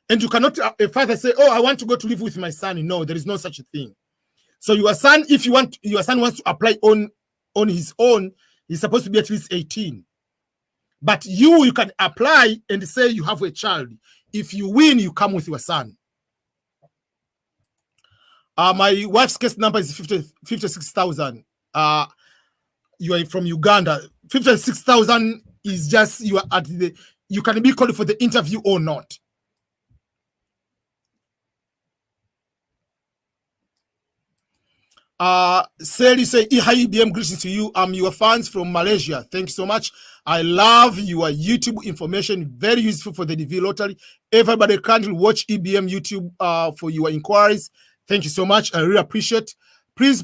Speaker 1: And you cannot, a father say, oh, I want to go to live with my son. No, there is no such a thing. So your son, if your son wants to apply on his own, he's supposed to be at least 18. But you can apply and say you have a child. If you win, you come with your son. My wife's case number is 56,000. You are from Uganda. 56,000 is just you can be called for the interview or not. Sally say, hi, EBM, greetings to you. I'm your fans from Malaysia. Thank you so much. I love your YouTube information. Very useful for the DV lottery. Everybody kindly watch EBM YouTube for your inquiries. Thank you so much. I really appreciate. Please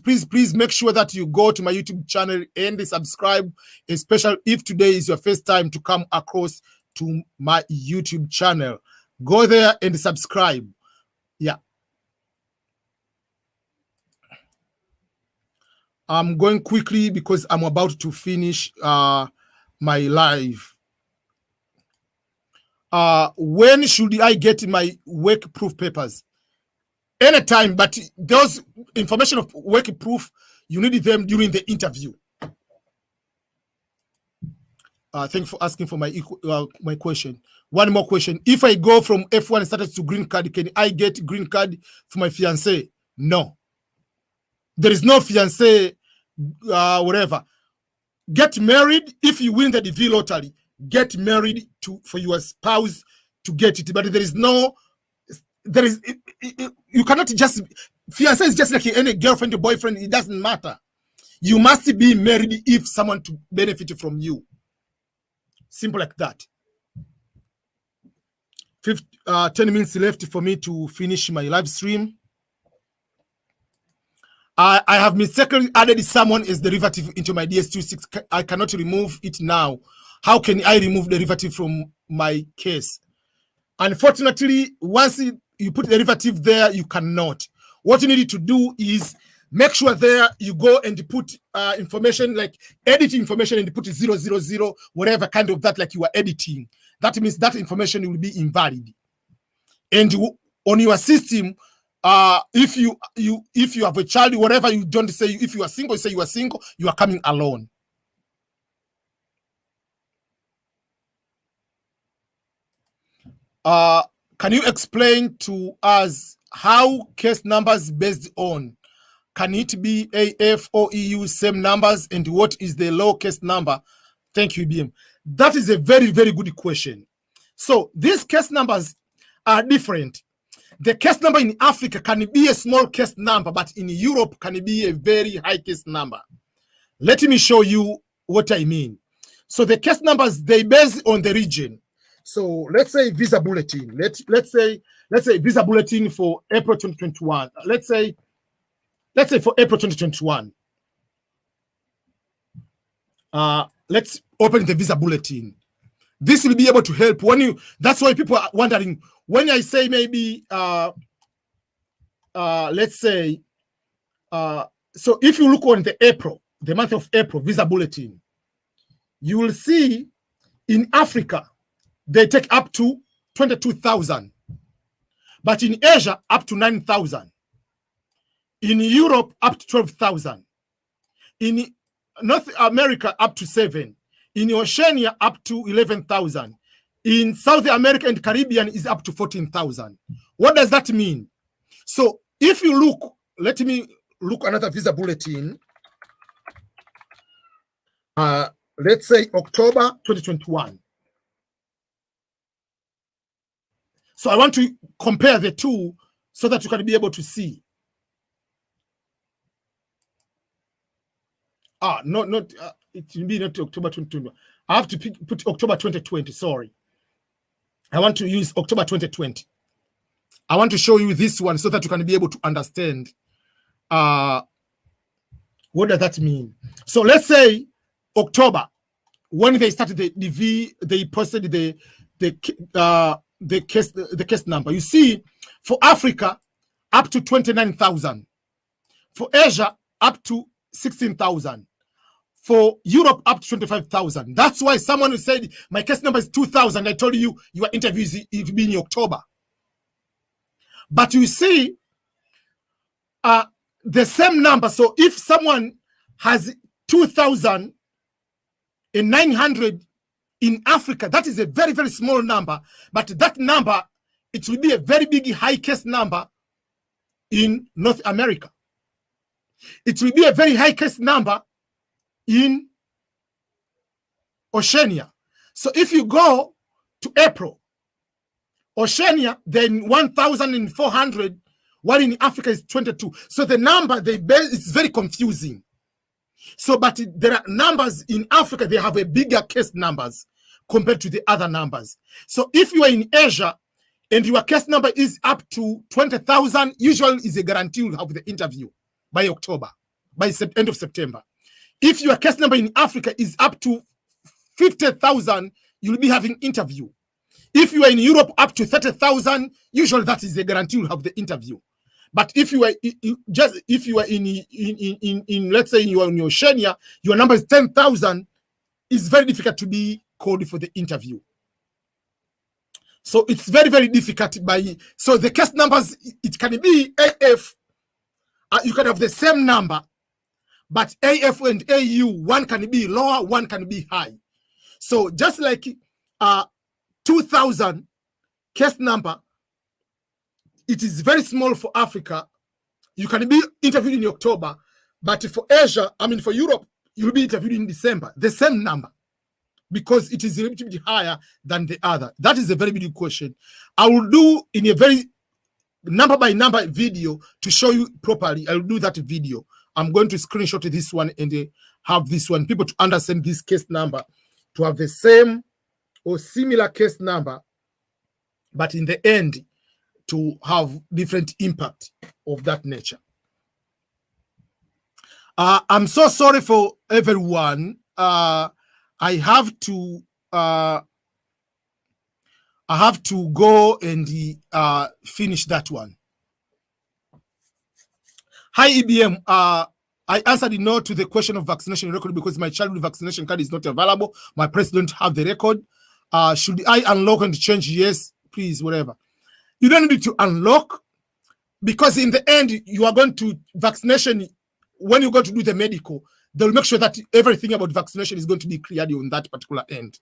Speaker 1: make sure that you go to my YouTube channel and subscribe, especially if today is your first time to come across to my YouTube channel. Go there and subscribe. Yeah. I'm going quickly because I'm about to finish my live. When should I get my work proof papers? Anytime, but those information of work proof, you need them during the interview. Thank you for asking for my question. One more question. If I go from F1 status to green card, can I get green card for my fiance? No. There is no fiance, whatever. Get married. If you win the DV lottery, get married for your spouse to get it. But you cannot just, fiance is just like any girlfriend or boyfriend. It doesn't matter. You must be married if someone to benefit from you. Simple like that. 10 minutes left for me to finish my live stream. I have mistakenly added someone as derivative into my DS26. I cannot remove it now. How can I remove derivative from my case? Unfortunately, once you put the derivative there, you cannot. What you need to do is make sure there you go and put information like edit information and put 000, whatever kind of that, like you are editing. That means that information will be invalid. And on your system, if you have a child, whatever, you don't say if you are single, you say you are single, you are coming alone. Can you explain to us how case numbers based on? Can it be AF or EU same numbers, and what is the low case number? Thank you, BM. That is a very, very good question. So these case numbers are different. The case number in Africa can be a small case number, but in Europe can be a very high case number. Let me show you what I mean. So the case numbers, they base on the region. So let's say visa bulletin. Let's say visa bulletin for April 2021. Let's say for April 2021. Let's open the visa bulletin. This will be able to help when you. That's why people are wondering when I say maybe let's say so if you look on the month of April visa bulletin, you will see in Africa they take up to 22,000, but in Asia up to 9,000, in Europe up to 12,000, in North America up to 7, in Oceania up to 11,000, in South America and Caribbean is up to 14,000. What does that mean? So if you look, let me look another visa bulletin. Let's say October 2021. So I want to compare the two so that you can be able to see. It will be not October 2021. I have to put October 2020. Sorry. I want to use October 2020. I want to show you this one so that you can be able to understand what does that mean. So let's say October, when they started they posted the case number. You see, for Africa, up to 29,000. For Asia, up to 16,000. For Europe, up to 25,000. That's why someone who said, my case number is 2,000. I told you, your interview is in October. But you see, the same number. So if someone has 2,900 in Africa, that is a very, very small number. But that number, it will be a very big high case number in North America. It will be a very high case number in Oceania. So if you go to April, Oceania, then 1,400, while in Africa is 22. So the number is very confusing. So, but there are numbers in Africa, they have a bigger case numbers compared to the other numbers. So if you are in Asia and your case number is up to 20,000, usually is a guarantee you'll have the interview by October, by end of September. If your case number in Africa is up to 50,000, you'll be having interview. If you are in Europe up to 30,000, usually that is a guarantee you'll have the interview. But if you are in let's say you are in Oceania, your number is 10,000, it's very difficult to be called for the interview. So it's very, very difficult so the case numbers, it can be AF, you can have the same number, but AF and AU, one can be lower, one can be high. So just like 2,000 case number, it is very small for Africa. You can be interviewed in October, but for Asia, for Europe, you'll be interviewed in December. The same number, because it is a little bit higher than the other. That is a very big question. I will do in a very number by number video to show you properly. I will do that video. I'm going to screenshot this one and have this one. People to understand this case number, to have the same or similar case number, but in the end, to have different impact of that nature. I'm so sorry for everyone. I have to I have to go and finish that one. Hi, EBM. I answered no to the question of vaccination record because my childhood vaccination card is not available. My parents don't have the record. Should I unlock and change? Yes, please, whatever. You don't need to unlock, because in the end, you are going to vaccination. When you go to do the medical, they'll make sure that everything about vaccination is going to be cleared on that particular end.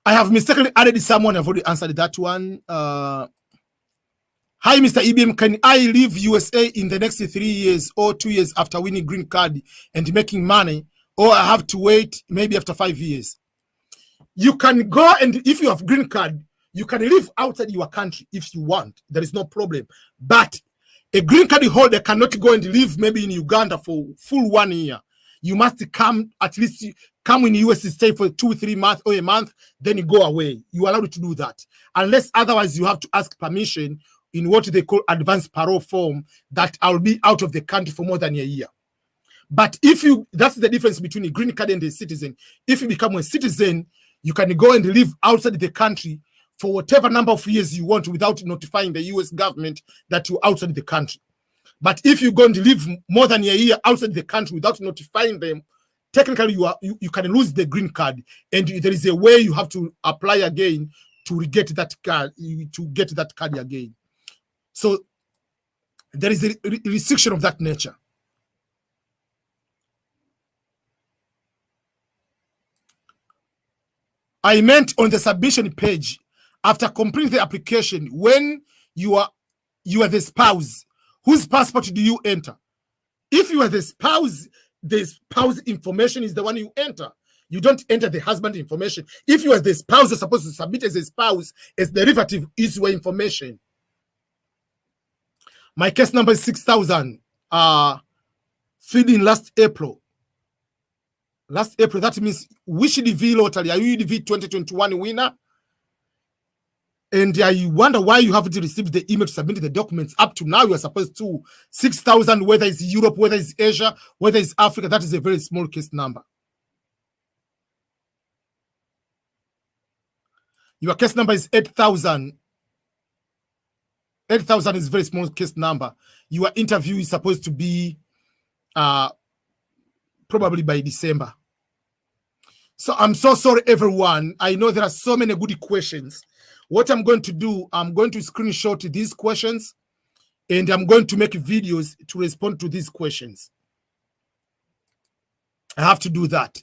Speaker 1: I have mistakenly added someone. I've already answered that one. Hi, Mr. EBM. Can I leave USA in the next 3 years or 2 years after winning green card and making money, or I have to wait maybe after 5 years? You can go, and if you have green card, you can live outside your country if you want. There is no problem. But a green card holder cannot go and live maybe in Uganda for full 1 year. You must come, at least come in the US, stay for 2 or 3 months or a month, then you go away. You are allowed to do that. Unless otherwise you have to ask permission in what they call advanced parole form, that I'll be out of the country for more than a year. But if you, that's the difference between a green card and a citizen. If you become a citizen, you can go and live outside the country for whatever number of years you want without notifying the US government that you're outside the country. But if you're going to live more than a year outside the country without notifying them, technically you can lose the green card, and there is a way you have to apply again to get that card again. So there is a restriction of that nature. I meant on the submission page, after completing the application, when you are the spouse, whose passport do you enter? If you are the spouse information is the one you enter. You don't enter the husband information. If you are the spouse, you're supposed to submit as a spouse, as derivative is your information. My case number is 6,000. Filled in last April. Last April, that means which DV lottery? Are you DV 2021 winner? And I wonder why you haven't received the email to submit the documents. Up to now, you are supposed to. 6,000, whether it's Europe, whether it's Asia, whether it's Africa, that is a very small case number. Your case number is 8,000. 8,000 is a very small case number. Your interview is supposed to be probably by December. So I'm so sorry, everyone. I know there are so many good questions. What I'm going to do, I'm going to screenshot these questions, and I'm going to make videos to respond to these questions. I have to do that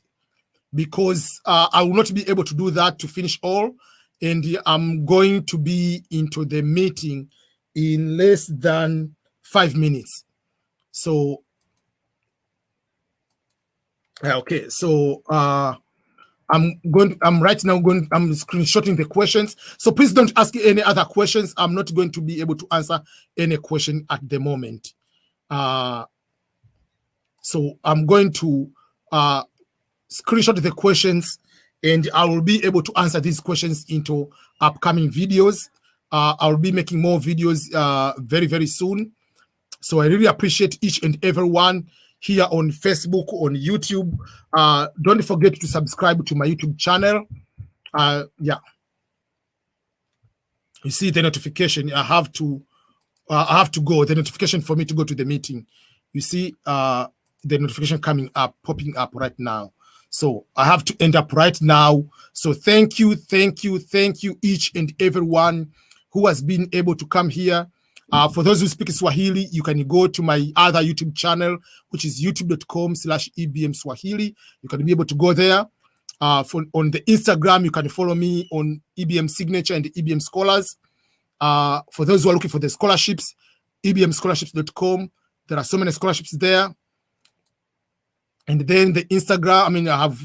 Speaker 1: because I will not be able to do that to finish all, and I'm going to be into the meeting in less than 5 minutes. So, okay, so I'm screenshotting the questions. So please don't ask any other questions. I'm not going to be able to answer any question at the moment. So I'm going to screenshot the questions, and I will be able to answer these questions into upcoming videos. I'll be making more videos very, very soon. So I really appreciate each and every one here on Facebook, on YouTube. Don't forget to subscribe to my YouTube channel. Yeah. You see the notification. I have to go. The notification for me to go to the meeting. You see the notification coming up, popping up right now. So I have to end up right now. So thank you, each and every one who has been able to come here. For those who speak Swahili, you can go to my other YouTube channel, which is youtube.com/EBM Swahili. You can be able to go there. On the Instagram, you can follow me on EBM Signature and EBM Scholars. For those who are looking for the scholarships, ebmscholarships.com. There are so many scholarships there. And then the Instagram, I mean, I have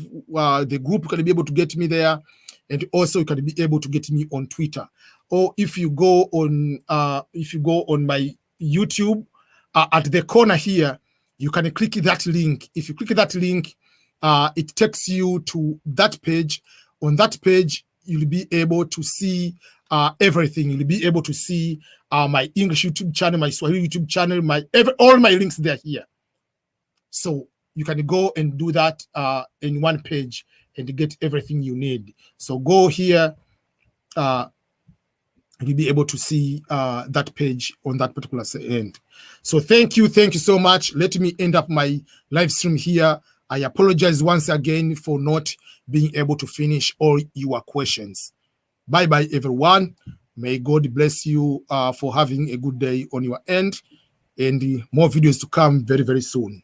Speaker 1: the group, you can be able to get me there. And also you can be able to get me on Twitter. Or if you go on my YouTube, at the corner here, you can click that link. If you click that link, it takes you to that page. On that page, you'll be able to see everything. You'll be able to see my English YouTube channel, my Swahili YouTube channel, all my links there here. So you can go and do that in one page and get everything you need. So go here you'll be able to see that page on that particular end. So thank you so much. Let me end up my live stream here. I apologize once again for not being able to finish all your questions. Bye bye everyone. May God bless you for having a good day on your end, and more videos to come very soon.